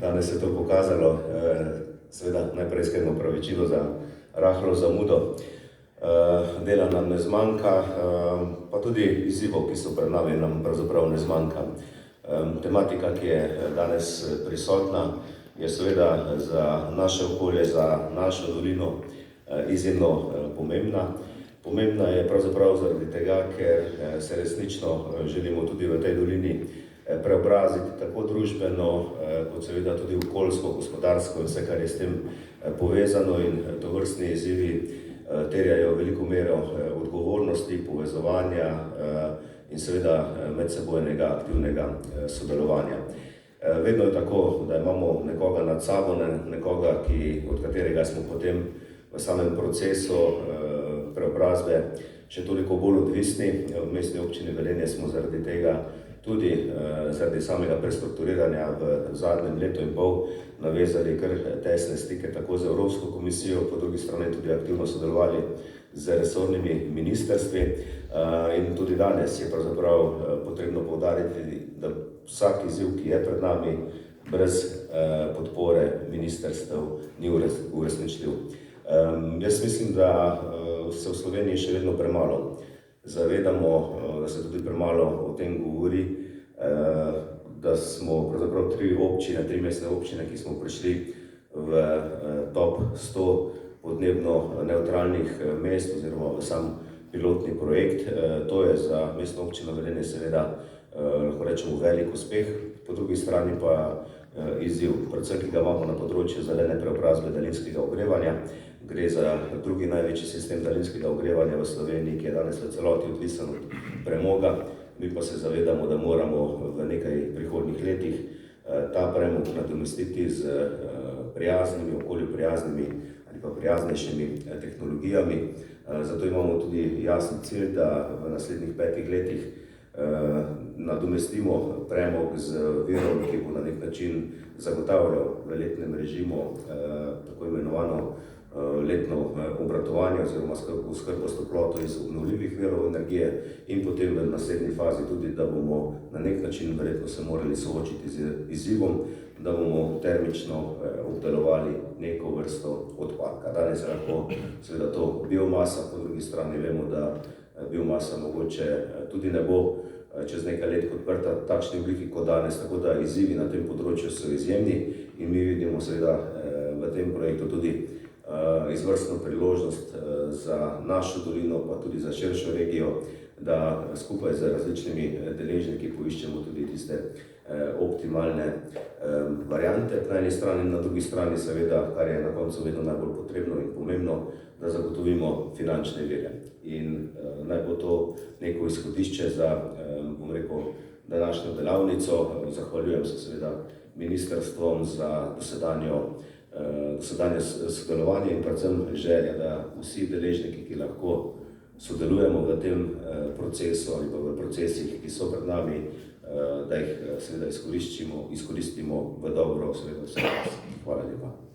Danes je to pokazalo, seveda najprej iskreno opravičilo za rahlo zamudo. Dela nam ne zmanjka, pa tudi izzivov, ki so pred nami, nam pravzaprav ne zmanjka. Tematika, ki je danes prisotna, je seveda za naše okolje, za našo dolino izjemno pomembna. Pomembna je pravzaprav zaradi tega, ker se resnično želimo tudi v tej dolini preobraziti tako družbeno, kot seveda tudi okoljsko, gospodarsko in vse, kar je s tem povezano, in tovrstni izzivi terjajo veliko mero odgovornosti, povezovanja in seveda medsebojnega aktivnega sodelovanja. Vedno je tako, da imamo nekoga nad sabo, nekoga, od katerega smo potem v samem procesu preobrazbe še toliko bolj odvisni. V Mestni občini Velenje smo zaradi tega, tudi zaradi samega prestrukturiranja v zadnjem letu in pol, navezali kar tesne stike tako z Evropsko komisijo, po drugi strani tudi aktivno sodelovali z resornimi ministrstvi. In tudi danes je pravzaprav potrebno poudariti, da vsak izziv, ki je pred nami, brez podpore ministrstev ni uresničljiv. Jaz mislim, da se v Sloveniji še vedno premalo zavedamo, da se tudi premalo o tem govori, da smo pravzaprav tri mestne občine, ki smo prišli v top 100 podnebno nevtralnih mest oziroma v sam pilotni projekt. To je za Mestno občino Velenje seveda, lahko rečemo, velik uspeh, po drugi strani pa izziv, predvsem ki ga imamo na področju zelene preobrazbe daljinskega ogrevanja. Gre za drugi največji sistem daljinskega ogrevanja v Sloveniji, ki je danes v celoti odvisen od premoga. Mi pa se zavedamo, da moramo v nekaj prihodnjih letih ta premog nadomestiti z prijaznimi, okolju prijaznimi ali pa prijaznejšimi tehnologijami. Zato imamo tudi jasen cilj, da v naslednjih 5 letih nadomestimo premog z virom, ki bo na nek način zagotavljal v letnem režimu tako imenovano letno obratovanje oziroma oskrbo s toploto iz obnovljivih virov energije, in potem v naslednji fazi tudi, da bomo na nek način verjetno se morali soočiti z izzivom, da bomo termično obdelovali neko vrsto odpadka. Danes je lahko seveda to biomasa, po drugi strani vemo, da biomasa mogoče tudi ne bo čez nekaj let odprta v takšni obliki kot danes, tako da izzivi na tem področju so izjemni in mi vidimo seveda v tem projektu tudi izvrstno priložnost za našo dolino, pa tudi za širšo regijo, da skupaj z različnimi deležniki poiščemo tudi tiste optimalne variante na eni strani, na drugi strani seveda, kar je na koncu vedno najbolj potrebno in pomembno, da zagotovimo finančne vire. In naj bo to neko izhodišče za, bom rekel, današnjo delavnico. Zahvaljujem se seveda ministrstvom za dosedanje sodelovanje in predvsem želja, da vsi deležniki, ki lahko sodelujemo v tem procesu ali pa v procesih, ki so pred nami, da jih seveda izkoristimo v dobro seveda vseh nas. Hvala lepa.